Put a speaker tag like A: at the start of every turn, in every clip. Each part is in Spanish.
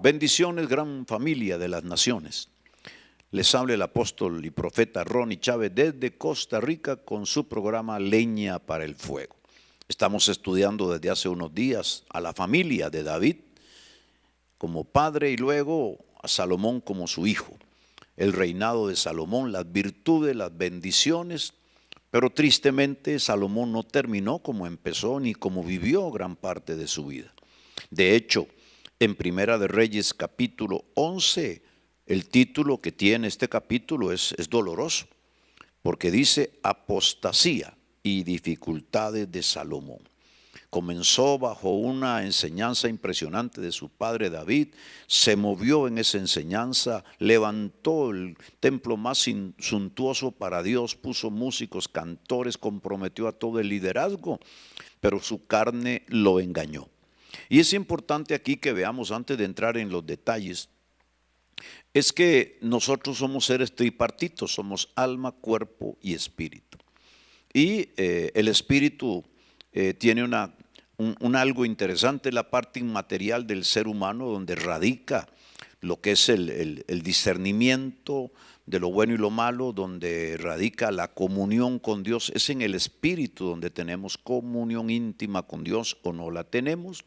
A: Bendiciones, gran familia de las naciones. Les habla el apóstol y profeta Ronnie Chávez desde Costa Rica con su programa Leña para el Fuego. Estamos estudiando desde hace unos días a la familia de David como padre y luego a Salomón como su hijo. El reinado de Salomón, las virtudes, las bendiciones, pero tristemente Salomón no terminó como empezó ni como vivió gran parte de su vida. De hecho, en Primera de Reyes capítulo 11, el título que tiene este capítulo es doloroso, porque dice apostasía y dificultades de Salomón. Comenzó bajo una enseñanza impresionante de su padre David, se movió en esa enseñanza, levantó el templo más suntuoso para Dios, puso músicos, cantores, comprometió a todo el liderazgo, pero su carne lo engañó. Y es importante aquí que veamos, antes de entrar en los detalles, es que nosotros somos seres tripartitos, somos alma, cuerpo y espíritu. Y el espíritu tiene un algo interesante, la parte inmaterial del ser humano, donde radica lo que es el discernimiento de lo bueno y lo malo, donde radica la comunión con Dios. Es en el espíritu donde tenemos comunión íntima con Dios o no la tenemos.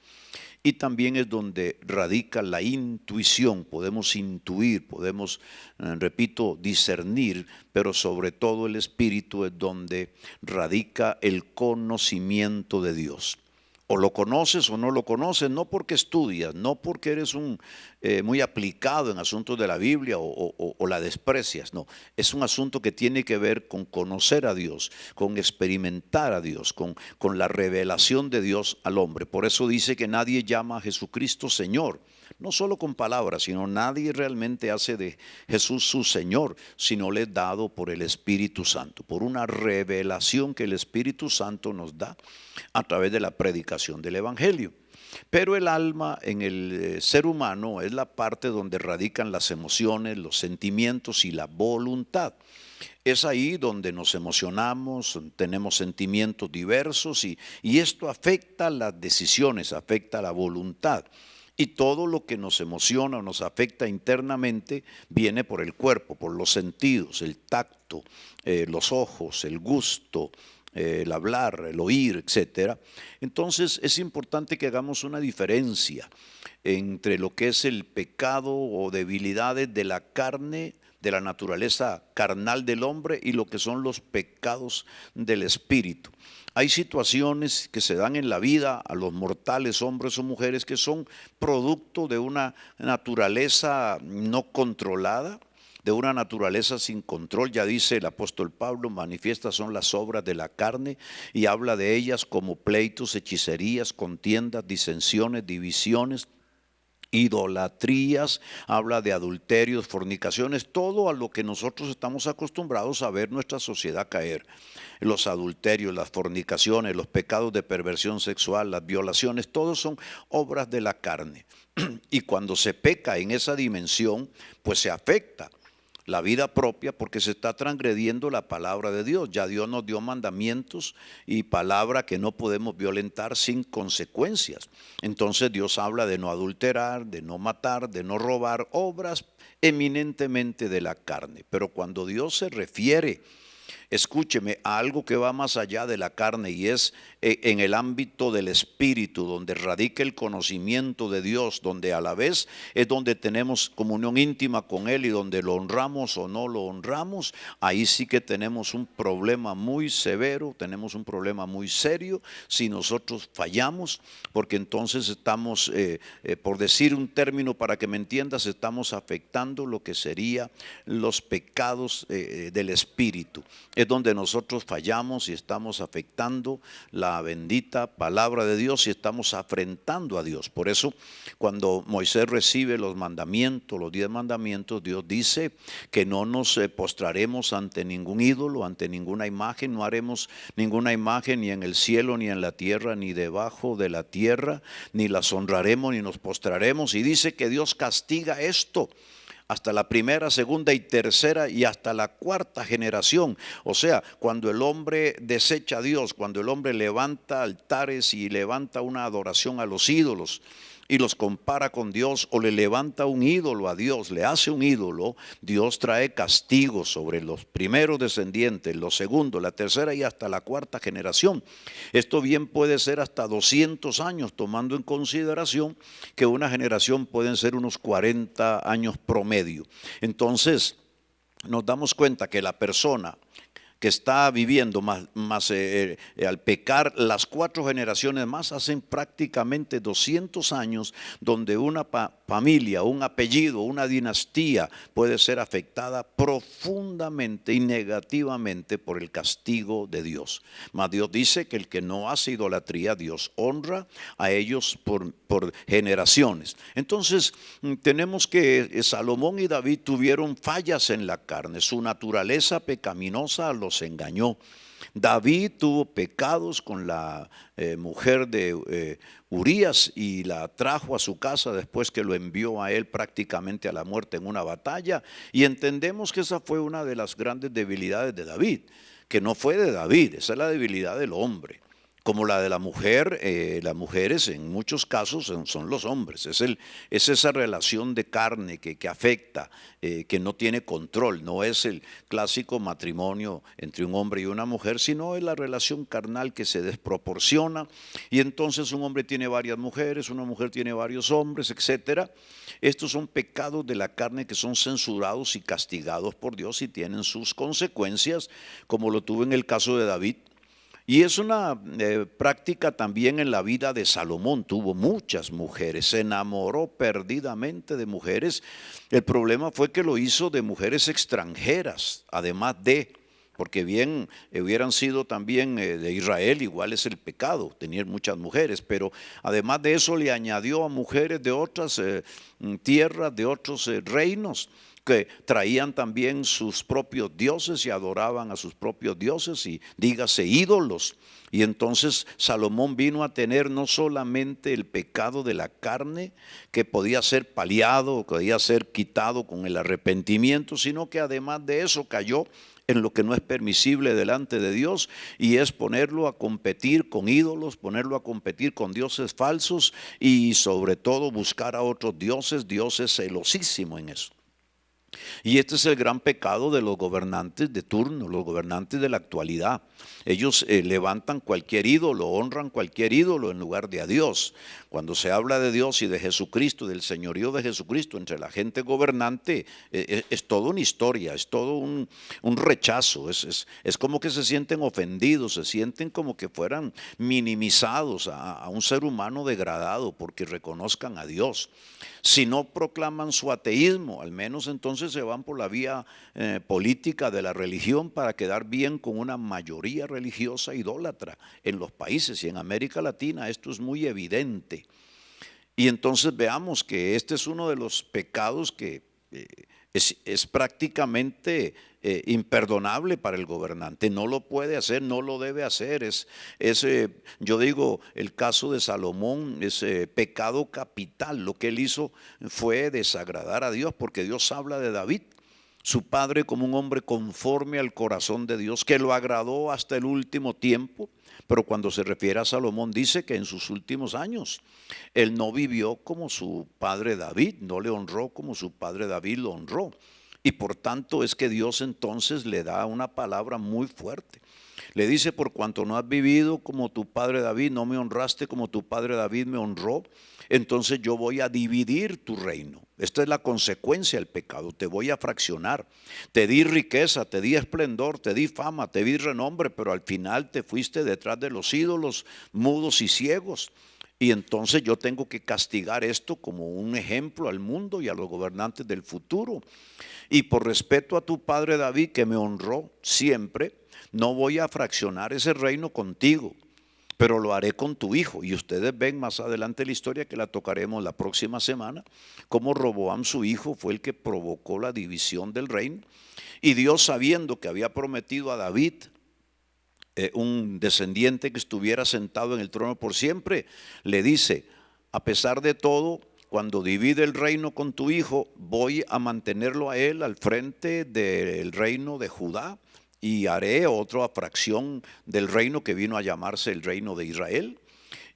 A: Y también es donde radica la intuición, podemos intuir, podemos, repito, discernir, pero sobre todo el espíritu es donde radica el conocimiento de Dios. O lo conoces o no lo conoces, no porque estudias, no porque eres muy aplicado en asuntos de la Biblia o la desprecias, no. Es un asunto que tiene que ver con conocer a Dios, con experimentar a Dios, con la revelación de Dios al hombre. Por eso dice que nadie llama a Jesucristo Señor, no solo con palabras, sino nadie realmente hace de Jesús su Señor, sino le es dado por el Espíritu Santo, por una revelación que el Espíritu Santo nos da a través de la predicación del Evangelio. Pero el alma en el ser humano es la parte donde radican las emociones, los sentimientos y la voluntad. Es ahí donde nos emocionamos, tenemos sentimientos diversos y esto afecta las decisiones, afecta la voluntad. Y todo lo que nos emociona o nos afecta internamente viene por el cuerpo, por los sentidos, el tacto, los ojos, el gusto, el hablar, el oír, etcétera. Entonces es importante que hagamos una diferencia entre lo que es el pecado o debilidades de la carne, de la naturaleza carnal del hombre, y lo que son los pecados del espíritu. Hay situaciones que se dan en la vida a los mortales, hombres o mujeres, que son producto de una naturaleza no controlada, de una naturaleza sin control. Ya dice el apóstol Pablo, manifiestas son las obras de la carne, y habla de ellas como pleitos, hechicerías, contiendas, disensiones, divisiones, idolatrías, habla de adulterios, fornicaciones, todo a lo que nosotros estamos acostumbrados a ver nuestra sociedad caer. Los adulterios, las fornicaciones, los pecados de perversión sexual, las violaciones, todos son obras de la carne. Y cuando se peca en esa dimensión, pues se afecta la vida propia, porque se está transgrediendo la palabra de Dios. Ya Dios nos dio mandamientos y palabra que no podemos violentar sin consecuencias. Entonces Dios habla de no adulterar, de no matar, de no robar, obras eminentemente de la carne. Pero cuando Dios se refiere, escúcheme, a algo que va más allá de la carne, y es en el ámbito del espíritu, donde radica el conocimiento de Dios, donde a la vez es donde tenemos comunión íntima con Él y donde lo honramos o no lo honramos. Ahí sí que tenemos un problema muy severo, tenemos un problema muy serio si nosotros fallamos, porque entonces estamos, por decir un término para que me entiendas, estamos afectando lo que sería los pecados del espíritu. Es donde nosotros fallamos y estamos afectando la bendita palabra de Dios y estamos afrentando a Dios. Por eso, cuando Moisés recibe los mandamientos, los 10 mandamientos, Dios dice que no nos postraremos ante ningún ídolo, ante ninguna imagen, no haremos ninguna imagen ni en el cielo, ni en la tierra, ni debajo de la tierra, ni las honraremos, ni nos postraremos. Y dice que Dios castiga esto hasta la primera, segunda y tercera y hasta la cuarta generación. O sea, cuando el hombre desecha a Dios, cuando el hombre levanta altares y levanta una adoración a los ídolos, y los compara con Dios o le levanta un ídolo a Dios, le hace un ídolo, Dios trae castigo sobre los primeros descendientes, los segundos, la tercera y hasta la cuarta generación. Esto bien puede ser hasta 200 años, tomando en consideración que una generación pueden ser unos 40 años promedio. Entonces, nos damos cuenta que la persona que está viviendo al pecar, las 4 generaciones más hacen prácticamente 200 años donde una familia, un apellido, una dinastía puede ser afectada profundamente y negativamente por el castigo de Dios. Mas Dios dice que el que no hace idolatría, Dios honra a ellos por generaciones. Entonces tenemos que Salomón y David tuvieron fallas en la carne, su naturaleza pecaminosa los engañó. David tuvo pecados con la mujer de Urías y la trajo a su casa después que lo envió a él prácticamente a la muerte en una batalla, y entendemos que esa fue una de las grandes debilidades de David, que no fue de David, esa es la debilidad del hombre. Como la de la mujer, las mujeres en muchos casos son los hombres. Es esa relación de carne que afecta, que no tiene control. No es el clásico matrimonio entre un hombre y una mujer, sino es la relación carnal que se desproporciona. Y entonces un hombre tiene varias mujeres, una mujer tiene varios hombres, etc. Estos son pecados de la carne que son censurados y castigados por Dios y tienen sus consecuencias, como lo tuvo en el caso de David. Y es una práctica también en la vida de Salomón. Tuvo muchas mujeres, se enamoró perdidamente de mujeres. El problema fue que lo hizo de mujeres extranjeras, además porque bien hubieran sido también de Israel, igual es el pecado, tener muchas mujeres, pero además de eso le añadió a mujeres de otras tierras, de otros reinos, que traían también sus propios dioses y adoraban a sus propios dioses y dígase ídolos. Y entonces Salomón vino a tener no solamente el pecado de la carne, que podía ser paliado, podía ser quitado con el arrepentimiento, sino que además de eso cayó en lo que no es permisible delante de Dios, y es ponerlo a competir con ídolos, ponerlo a competir con dioses falsos y sobre todo buscar a otros dioses. Dios es celosísimo en eso. Y este es el gran pecado de los gobernantes de turno, los gobernantes de la actualidad. Ellos levantan cualquier ídolo, honran cualquier ídolo en lugar de a Dios. Cuando se habla de Dios y de Jesucristo, del señorío de Jesucristo entre la gente gobernante, es toda una historia, es todo un rechazo. Es como que se sienten ofendidos, se sienten como que fueran minimizados a un ser humano degradado porque reconozcan a Dios. Si no proclaman su ateísmo, al menos entonces se van por la vía política de la religión para quedar bien con una mayoría religiosa idólatra en los países, y en América Latina esto es muy evidente. Y entonces veamos que este es uno de los pecados que es prácticamente imperdonable para el gobernante. No lo puede hacer, no lo debe hacer. Yo digo, el caso de Salomón es pecado capital. Lo que él hizo fue desagradar a Dios, porque Dios habla de David, su padre, como un hombre conforme al corazón de Dios, que lo agradó hasta el último tiempo. Pero cuando se refiere a Salomón, dice que en sus últimos años él no vivió como su padre David, no le honró como su padre David lo honró. Y por tanto es que Dios entonces le da una palabra muy fuerte. Le dice: por cuanto no has vivido como tu padre David, no me honraste como tu padre David me honró, entonces yo voy a dividir tu reino. Esta es la consecuencia del pecado. Te voy a fraccionar. Te di riqueza, te di esplendor, te di fama, te di renombre, pero al final te fuiste detrás de los ídolos mudos y ciegos. Y entonces yo tengo que castigar esto como un ejemplo al mundo y a los gobernantes del futuro. Y por respeto a tu padre David, que me honró siempre, no voy a fraccionar ese reino contigo, pero lo haré con tu hijo. Y ustedes ven más adelante la historia, que la tocaremos la próxima semana, cómo Roboam, su hijo, fue el que provocó la división del reino. Y Dios, sabiendo que había prometido a David un descendiente que estuviera sentado en el trono por siempre, le dice: a pesar de todo, cuando divide el reino con tu hijo, voy a mantenerlo a él al frente del reino de Judá, y haré otra fracción del reino que vino a llamarse el reino de Israel.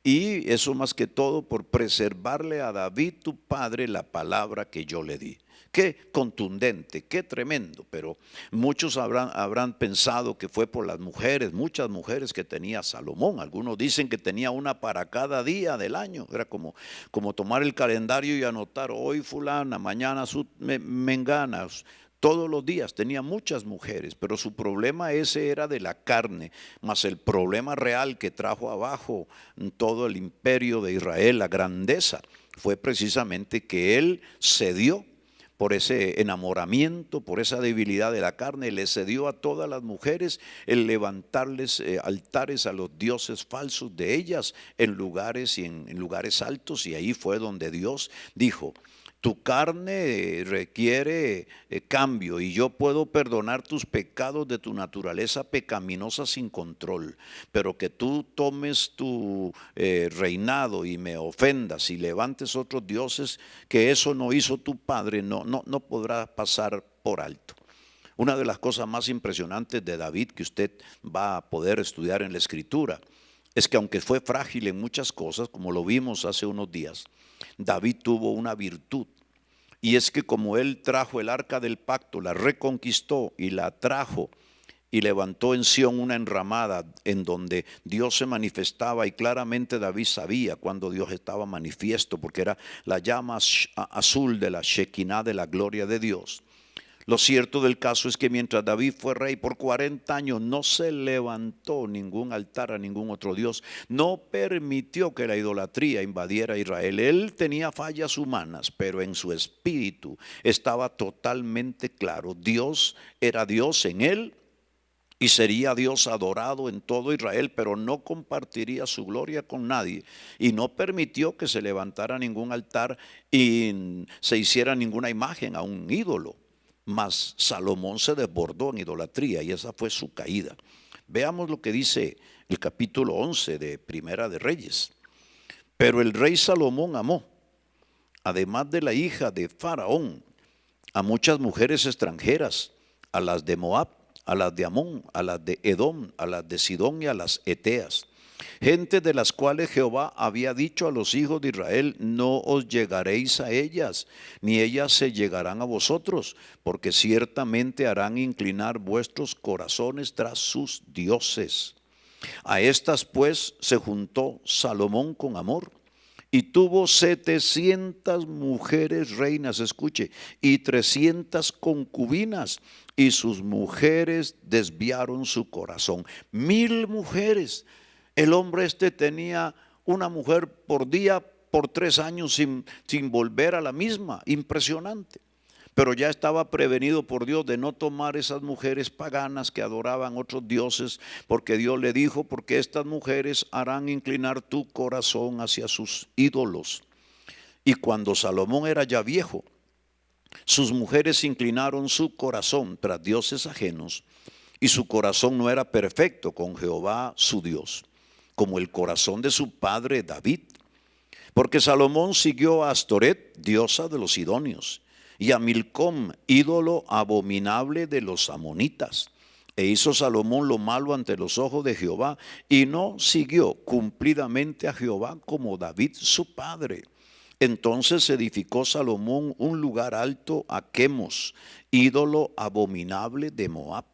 A: Y eso más que todo por preservarle a David tu padre la palabra que yo le di. Qué contundente, qué tremendo, pero muchos habrán pensado que fue por las mujeres, muchas mujeres que tenía Salomón. Algunos dicen que tenía una para cada día del año. Era como tomar el calendario y anotar hoy fulana, mañana mengana. Todos los días tenía muchas mujeres, pero su problema ese era de la carne, mas el problema real que trajo abajo todo el imperio de Israel, la grandeza, fue precisamente que él cedió por ese enamoramiento, por esa debilidad de la carne, le cedió a todas las mujeres el levantarles altares a los dioses falsos de ellas en lugares y en lugares altos, y ahí fue donde Dios dijo: tu carne requiere cambio y yo puedo perdonar tus pecados de tu naturaleza pecaminosa sin control, pero que tú tomes tu reinado y me ofendas y levantes otros dioses, que eso no hizo tu padre, no podrá pasar por alto. Una de las cosas más impresionantes de David que usted va a poder estudiar en la Escritura es que aunque fue frágil en muchas cosas, como lo vimos hace unos días, David tuvo una virtud, y es que como él trajo el arca del pacto, la reconquistó y la trajo y levantó en Sión una enramada en donde Dios se manifestaba, y claramente David sabía cuando Dios estaba manifiesto, porque era la llama azul de la Shekinah, de la gloria de Dios. Lo cierto del caso es que mientras David fue rey por 40 años no se levantó ningún altar a ningún otro Dios, no permitió que la idolatría invadiera Israel. Él tenía fallas humanas, pero en su espíritu estaba totalmente claro: Dios era Dios en él y sería Dios adorado en todo Israel, pero no compartiría su gloria con nadie, y no permitió que se levantara ningún altar y se hiciera ninguna imagen a un ídolo. Mas Salomón se desbordó en idolatría y esa fue su caída. Veamos lo que dice el capítulo 11 de Primera de Reyes. Pero el rey Salomón amó, además de la hija de Faraón, a muchas mujeres extranjeras, a las de Moab, a las de Amón, a las de Edom, a las de Sidón y a las Eteas, gente de las cuales Jehová había dicho a los hijos de Israel: no os llegaréis a ellas, ni ellas se llegarán a vosotros, porque ciertamente harán inclinar vuestros corazones tras sus dioses. A estas pues se juntó Salomón con amor, y tuvo 700 mujeres reinas, escuche, y 300 concubinas, y sus mujeres desviaron su corazón. 1000 mujeres. El hombre tenía una mujer por día por 3 años sin volver a la misma. Impresionante. Pero ya estaba prevenido por Dios de no tomar esas mujeres paganas que adoraban otros dioses, porque Dios le dijo: porque estas mujeres harán inclinar tu corazón hacia sus ídolos. Y cuando Salomón era ya viejo, sus mujeres inclinaron su corazón tras dioses ajenos, y su corazón no era perfecto con Jehová su Dios, como el corazón de su padre David. Porque Salomón siguió a Astoret, diosa de los sidonios, y a Milcom, ídolo abominable de los amonitas. E hizo Salomón lo malo ante los ojos de Jehová, y no siguió cumplidamente a Jehová como David su padre. Entonces edificó Salomón un lugar alto a Quemos, ídolo abominable de Moab,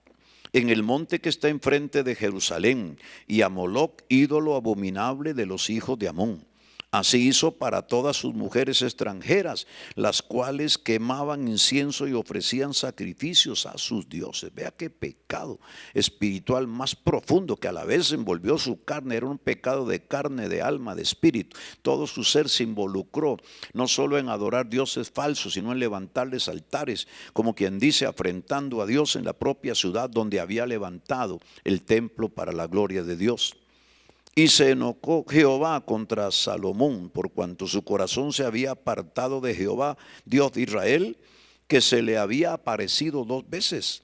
A: en el monte que está enfrente de Jerusalén, y a Moloc, ídolo abominable de los hijos de Amón. Así hizo para todas sus mujeres extranjeras, las cuales quemaban incienso y ofrecían sacrificios a sus dioses. Vea qué pecado espiritual más profundo, que a la vez envolvió su carne. Era un pecado de carne, de alma, de espíritu. Todo su ser se involucró, no solo en adorar dioses falsos, sino en levantarles altares, como quien dice, afrentando a Dios en la propia ciudad donde había levantado el templo para la gloria de Dios. Y se enojó Jehová contra Salomón, por cuanto su corazón se había apartado de Jehová, Dios de Israel, que se le había aparecido 2 veces.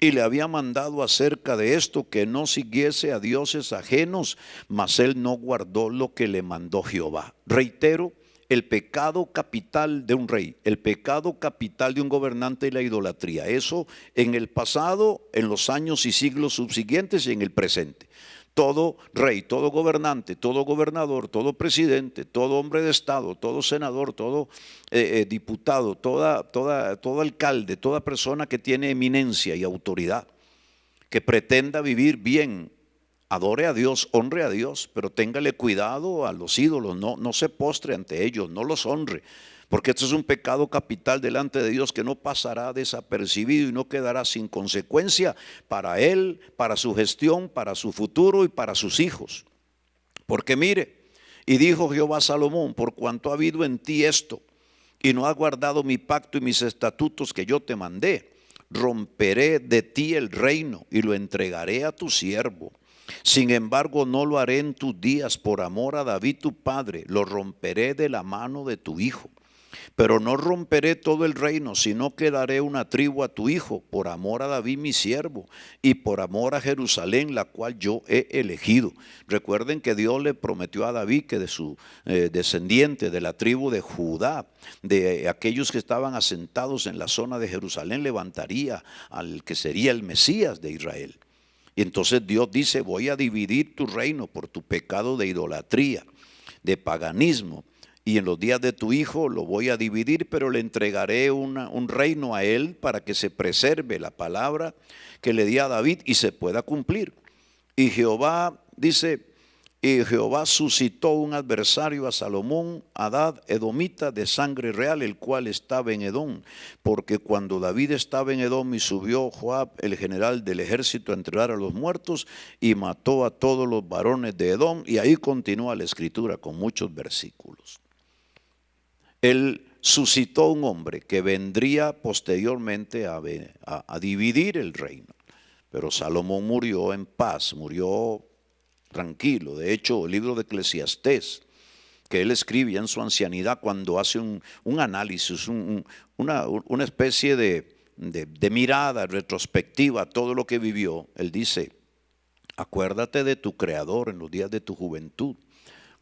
A: Y le había mandado acerca de esto que no siguiese a dioses ajenos, mas él no guardó lo que le mandó Jehová. Reitero, el pecado capital de un rey, el pecado capital de un gobernante y la idolatría. Eso en el pasado, en los años y siglos subsiguientes y en el presente. todo rey, todo gobernante, todo gobernador, todo presidente, todo hombre de Estado, todo senador, todo diputado, todo alcalde, toda persona que tiene eminencia y autoridad, que pretenda vivir bien, adore a Dios, honre a Dios, pero téngale cuidado a los ídolos, no se postre ante ellos, no los honre, porque esto es un pecado capital delante de Dios que no pasará desapercibido y no quedará sin consecuencia para él, para su gestión, para su futuro y para sus hijos. Porque mire, y dijo Jehová a Salomón, por cuanto ha habido en ti esto, y no has guardado mi pacto y mis estatutos que yo te mandé, romperé de ti el reino y lo entregaré a tu siervo. Sin embargo, no lo haré en tus días por amor a David tu padre, lo romperé de la mano de tu hijo. Pero no romperé todo el reino, sino que daré una tribu a tu hijo, por amor a David mi siervo, y por amor a Jerusalén, la cual yo he elegido. Recuerden que Dios le prometió a David que de su descendiente, de la tribu de Judá, de aquellos que estaban asentados en la zona de Jerusalén, levantaría al que sería el Mesías de Israel. Y entonces Dios dice, voy a dividir tu reino por tu pecado de idolatría, de paganismo. Y en los días de tu hijo lo voy a dividir, pero le entregaré un reino a él para que se preserve la palabra que le di a David y se pueda cumplir. Y Jehová, dice, y Jehová suscitó un adversario a Salomón, Hadad, edomita de sangre real, el cual estaba en Edom. Porque cuando David estaba en Edom y subió Joab, el general del ejército, a entregar a los muertos y mató a todos los varones de Edom. Y ahí continúa la escritura con muchos versículos. Él suscitó un hombre que vendría posteriormente a dividir el reino. Pero Salomón murió en paz, murió tranquilo. De hecho, el libro de Eclesiastés, que él escribía en su ancianidad, cuando hace un análisis, una especie de mirada retrospectiva a todo lo que vivió, él dice, acuérdate de tu Creador en los días de tu juventud,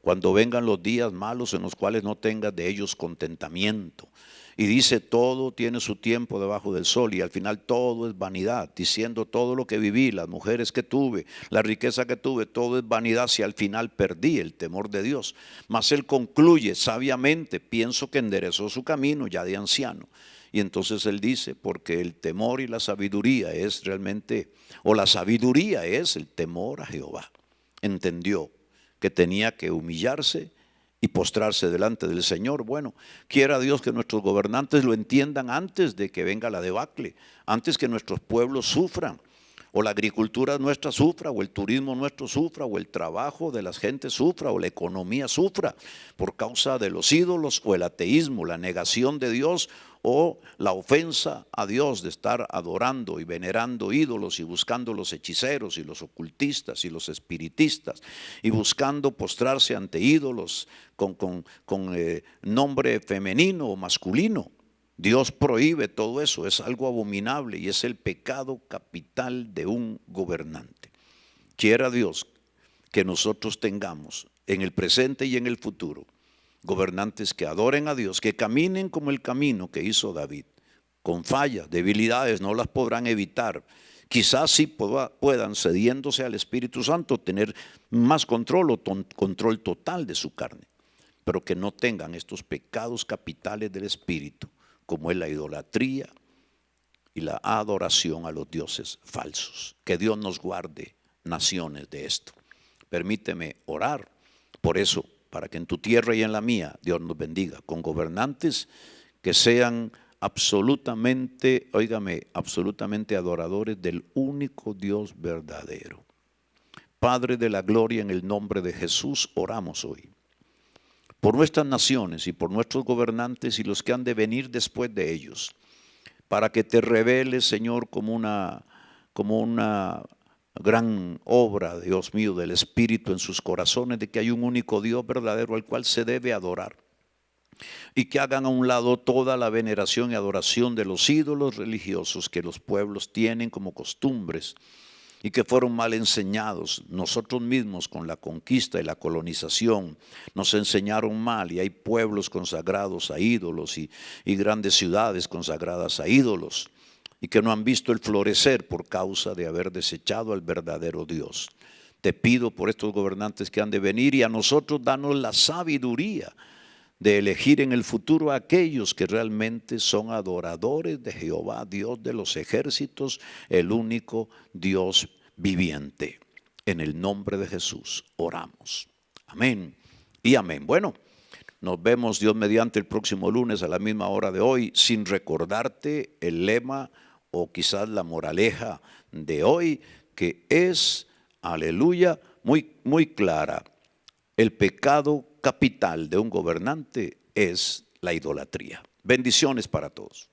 A: cuando vengan los días malos en los cuales no tengas de ellos contentamiento. Y dice, todo tiene su tiempo debajo del sol y al final todo es vanidad, diciendo todo lo que viví, las mujeres que tuve, la riqueza que tuve, todo es vanidad si al final perdí el temor de Dios. Mas él concluye sabiamente, pienso que enderezó su camino ya de anciano. Y entonces él dice, porque el temor y la sabiduría es realmente, o la sabiduría es el temor a Jehová. Entendió que tenía que humillarse y postrarse delante del Señor. Bueno, quiera Dios que nuestros gobernantes lo entiendan antes de que venga la debacle, antes que nuestros pueblos sufran, o la agricultura nuestra sufra, o el turismo nuestro sufra, o el trabajo de las gentes sufra, o la economía sufra, por causa de los ídolos, o el ateísmo, la negación de Dios, o la ofensa a Dios de estar adorando y venerando ídolos y buscando los hechiceros y los ocultistas y los espiritistas y buscando postrarse ante ídolos con nombre femenino o masculino. Dios prohíbe todo eso, es algo abominable y es el pecado capital de un gobernante. Quiera Dios que nosotros tengamos en el presente y en el futuro gobernantes que adoren a Dios, que caminen como el camino que hizo David, con fallas, debilidades, no las podrán evitar. Quizás sí puedan, cediéndose al Espíritu Santo, tener más control o control total de su carne, pero que no tengan estos pecados capitales del Espíritu, como es la idolatría y la adoración a los dioses falsos. Que Dios nos guarde, naciones, de esto. Permíteme orar por eso, para que en tu tierra y en la mía Dios nos bendiga con gobernantes que sean absolutamente, óigame, absolutamente adoradores del único Dios verdadero. Padre de la gloria, en el nombre de Jesús oramos hoy por nuestras naciones y por nuestros gobernantes y los que han de venir después de ellos, para que te reveles, Señor, como una gran obra, Dios mío, del Espíritu en sus corazones, de que hay un único Dios verdadero al cual se debe adorar, y que hagan a un lado toda la veneración y adoración de los ídolos religiosos que los pueblos tienen como costumbres y que fueron mal enseñados. Nosotros mismos con la conquista y la colonización nos enseñaron mal, y hay pueblos consagrados a ídolos y grandes ciudades consagradas a ídolos, y que no han visto el florecer por causa de haber desechado al verdadero Dios. Te pido por estos gobernantes que han de venir y a nosotros danos la sabiduría de elegir en el futuro a aquellos que realmente son adoradores de Jehová, Dios de los ejércitos, el único Dios viviente. En el nombre de Jesús oramos. Amén y amén. Bueno, nos vemos Dios mediante el próximo lunes a la misma hora de hoy, sin recordarte el lema o quizás la moraleja de hoy, que es, aleluya, muy clara. El pecado capital de un gobernante es la idolatría. Bendiciones para todos.